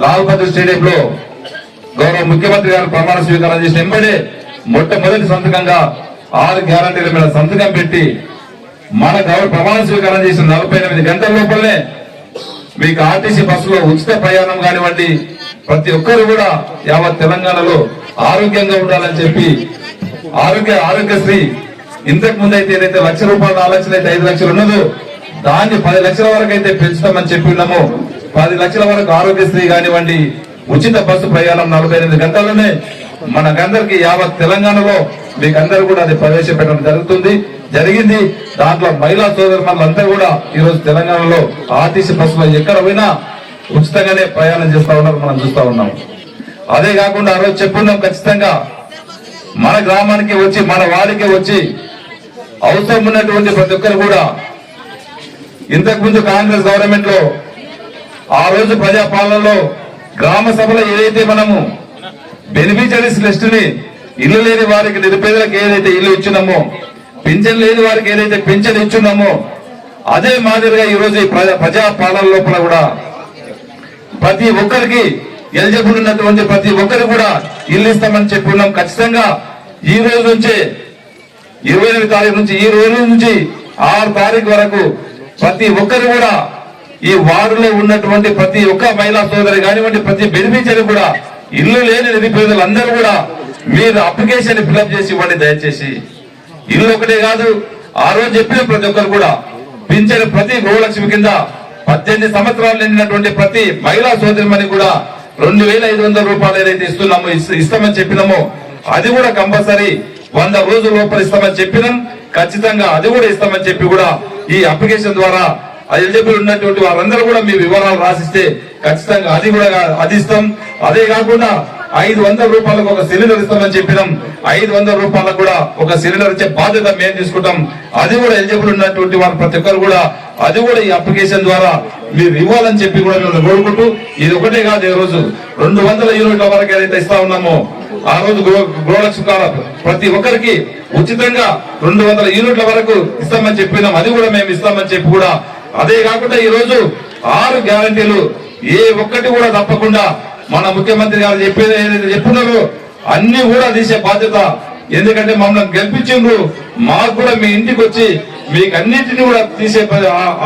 లాల్ బహదూర్ స్టేడియంలో గౌరవ ముఖ్యమంత్రి గారు ప్రమాణ స్వీకారం చేసిన వెంబడే మొట్టమొదటి సంతకంగా 6 గ్యారంటీల మీద సంతకం పెట్టి మన గౌరవ ప్రమాణ స్వీకారం చేసిన 48 గంటల లోపలనే మీకు ఆర్టీసీ బస్సులో ఉచిత ప్రయాణం కానివ్వండి, ప్రతి ఒక్కరు కూడా యావత్ తెలంగాణలో ఆరోగ్యంగా ఉండాలని చెప్పి ఆరోగ్యశ్రీ ఇంతకు ముందు అయితే ఏదైతే ₹1,00,000 4 లక్షలు అయితే 5 లక్షలు ఉన్నదో దాన్ని 10 లక్షల వరకు అయితే పెంచుతామని చెప్పి ఉన్నాము. 10 లక్షల వరకు ఆరోగ్యశ్రీ కానివ్వండి, ఉచిత బస్సు ప్రయాణం 48 గంటల్లోనే మనకందరికి యావత్ తెలంగాణలో మీకందరూ కూడా అది ప్రవేశపెట్టడం జరిగింది. దాంట్లో మహిళా సోదరులంతా కూడా ఈ రోజు తెలంగాణలో ఆర్టీసీ బస్సులో ఎక్కడ పోయినా ఉచితంగానే ప్రయాణం చేస్తా ఉన్నారు, మనం చూస్తా ఉన్నాం. అదే కాకుండా ఆ రోజు చెప్పున్నాం, ఖచ్చితంగా మన గ్రామానికి వచ్చి మన వారికి వచ్చి అవసరం ఉన్నటువంటి ప్రతి ఒక్కరు కూడా ఇంతకుముందు కాంగ్రెస్ గవర్నమెంట్ లో ఆ రోజు ప్రజాపాలనలో గ్రామ సభలో ఏదైతే మనము బెనిఫిషరీస్ లిస్ట్ ని ఇల్లు లేని వారికి నిరుపేదలకు ఏదైతే ఇల్లు ఇచ్చినామో, పింఛన్ లేని వారికి ఏదైతే పింఛన్ ఇచ్చున్నామో, అదే మాదిరిగా ఈ రోజు ప్రజాపాలన లోపల కూడా ప్రతి ఒక్కరికి ఎలిజిబుల్ ఉన్నటువంటి ప్రతి ఒక్కరు కూడా ఇల్లు ఇస్తామని చెప్పి ఉన్నాం. ఖచ్చితంగా ఈ రోజు నుంచే 28 తారీఖు నుంచి ఈ రోజు నుంచి 6 తారీఖు వరకు ప్రతి ఒక్కరు కూడా ఈ వార్డులో ఉన్నటువంటి ప్రతి ఒక్క మహిళా సోదరి కానివ్వండి, ప్రతి బెనిఫిషరీ కూడా ఇల్లు లేని నిరుపేదలందరూ కూడా మీరు అప్లికేషన్ ఫిల్అప్ చేసి ఇవ్వండి. దయచేసి ఇల్లు ఒకటే కాదు, ఆ రోజు చెప్పిన ప్రతి ఒక్కరు కూడా పింఛను ప్రతి గృహలక్ష్మి కింద 18 సంవత్సరాలు నిండినటువంటి ప్రతి మహిళా సోదరిమణి కూడా ₹2,500 ఏదైతే ఇస్తామని చెప్పినామో అది కూడా కంపల్సరీ 100 రోజుల లోపల ఇస్తామని చెప్పినాం. ఖచ్చితంగా అది కూడా ఇస్తామని చెప్పి కూడా ఈ అప్లికేషన్ ద్వారా ఎలిజిబుల్ ఉన్నటువంటి వారందరూ కూడా మీ వివరాలు రాసిస్తే ఖచ్చితంగా అది ఇస్తాం. అదే కాకుండా ₹500 ఒక సిలిండర్ ఇస్తామని చెప్పినాం. ₹500 కూడా ఒక సిలిండర్ ఇచ్చే బాధ్యత మేము తీసుకుంటాం. అది కూడా ఎలిజిబుల్ ఉన్నటువంటి వారు ప్రతి ఒక్కరు కూడా అది కూడా ఈ అప్లికేషన్ ద్వారా మీరు ఇవ్వాలని చెప్పి కూడా మేము కోరుకుంటూ, ఇది ఒకటే కాదు, ఈ రోజు 200 యూనిట్ల వరకు ఏదైతే ఇస్తా ఉన్నామో ఆ రోజు గృహలక్ష్మి ప్రతి ఒక్కరికి ఉచితంగా 200 యూనిట్ల వరకు ఇస్తామని చెప్పినాం. అది కూడా మేము ఇస్తామని చెప్పి కూడా, అదే కాకుండా ఈ రోజు 6 గ్యారంటీలు ఏ ఒక్కటి కూడా తప్పకుండా మన ముఖ్యమంత్రి గారు చెప్పేది ఏదైతే చెప్పున్నారో అన్ని కూడా తీసే బాధ్యత. ఎందుకంటే మమ్మల్ని గెలిపించిండ్రు, మాకు కూడా మీ ఇంటికి వచ్చి మీకు అన్నింటినీ కూడా తీసే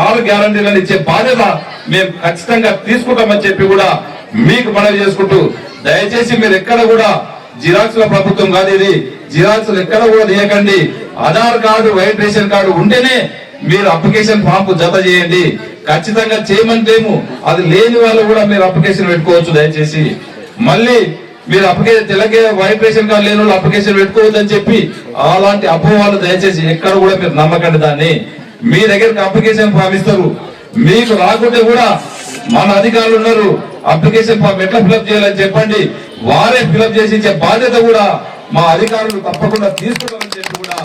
6 గ్యారంటీలను ఇచ్చే బాధ్యత మేము ఖచ్చితంగా తీసుకుంటామని చెప్పి కూడా మీకు మనవి చేసుకుంటూ, దయచేసి మీరు ఎక్కడ కూడా జిరాక్స్ల ప్రభుత్వం కాదు ఇది, జిరాక్స్లు ఎక్కడ కూడా తీయకండి. Aadhaar card, white ration card ఉంటేనే మీరు అప్లికేషన్ ఫామ్ జత చేయండి. ఖచ్చితంగా చేయమంటేము అది లేని వాళ్ళు కూడా మీరు అప్లికేషన్ పెట్టుకోవచ్చు. దయచేసి మళ్ళీ మీరు అప్లికేషన్ తెల్లగే వైట్ రేషన్ కార్డు లేని వాళ్ళు అప్లికేషన్ పెట్టుకోవద్దు అని చెప్పి అలాంటి అపోహలు దయచేసి ఎక్కడ కూడా మీరు నమ్మకండి. దాన్ని మీ దగ్గరికి అప్లికేషన్ ఫామ్ ఇస్తారు, మీకు రాకుంటే కూడా మన అధికారులు ఉన్నారు, అప్లికేషన్ ఫామ్ ఎట్లా ఫిల్అప్ చేయాలని చెప్పండి, వారే ఫిల్అప్ చేసి ఇచ్చే బాధ్యత కూడా మా అధికారులు తప్పకుండా తీసుకుంటారని చెప్పి కూడా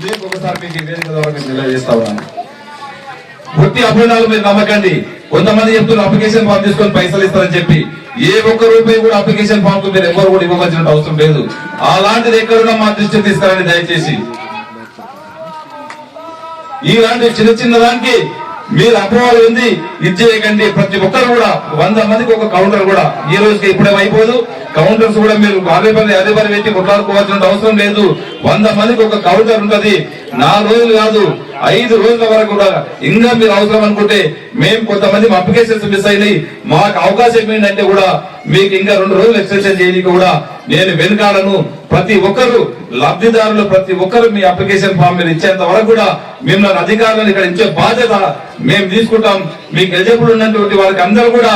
మీకు ఒకసారి మీకు వేదిక ద్వారా నేను తెలియజేస్తా ఉన్నాను. పూర్తి అభివృద్ధాలు మీరు నమ్మకండి. కొంతమంది చెప్తున్నారు అప్లికేషన్ ఫామ్ తీసుకొని పైసలు ఇస్తారని చెప్పి, ఏ ఒక్క రూపాయి కూడా అప్లికేషన్ ఫామ్ కు మీరు ఎవరు కూడా ఇవ్వవలసిన అవసరం లేదు. అలాంటిది ఎక్కడున్నా మా దృష్టికి తీసుకురండి దయచేసి. ఇలాంటి చిన్న దానికి మీరు అపోహలు ఉంది ఇది చేయకండి. ప్రతి ఒక్కరు కూడా 100 మందికి ఒక కౌంటర్ కూడా ఈ రోజుకి ఇప్పుడే అయిపోదు. కౌంటర్స్ కూడా మీరు అదే పని పెట్టి కొట్లాడుకోవాల్సిన అవసరం లేదు. 100 మందికి ఒక కౌంటర్ ఉంటది. 4 రోజులు కాదు 5 రోజుల వరకు కూడా ఇంకా మీరు అవసరం అనుకుంటే మేము కొంతమంది అప్లికేషన్స్ మిస్ అయినాయి, మాకు అవకాశం ఏంటంటే కూడా మీకు ఇంకా 2 రోజులు ఎక్స్టెన్షన్ చేయడానికి కూడా నేను వెనుకాలను. ప్రతి ఒక్కరు లబ్ధిదారులు ప్రతి ఒక్కరు మీ అప్లికేషన్ ఫామ్ మీరు ఇచ్చేంత వరకు కూడా మిమ్మల్ని అధికారులను ఇక్కడ ఇచ్చే బాధ్యత మేము తీసుకుంటాం. మీకు ఎలిజిబుల్ ఉన్నటువంటి వారికి అందరూ కూడా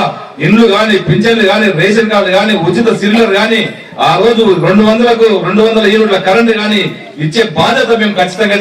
ఇండ్లు గాని, పింఛన్లు గాని, రేషన్ కార్డు గాని, ఉచిత సిలిండర్ గాని, ఆ రోజు 200 యూనిట్ల కరెంట్ గాని ఇచ్చే బాధ్యత మేము ఖచ్చితంగా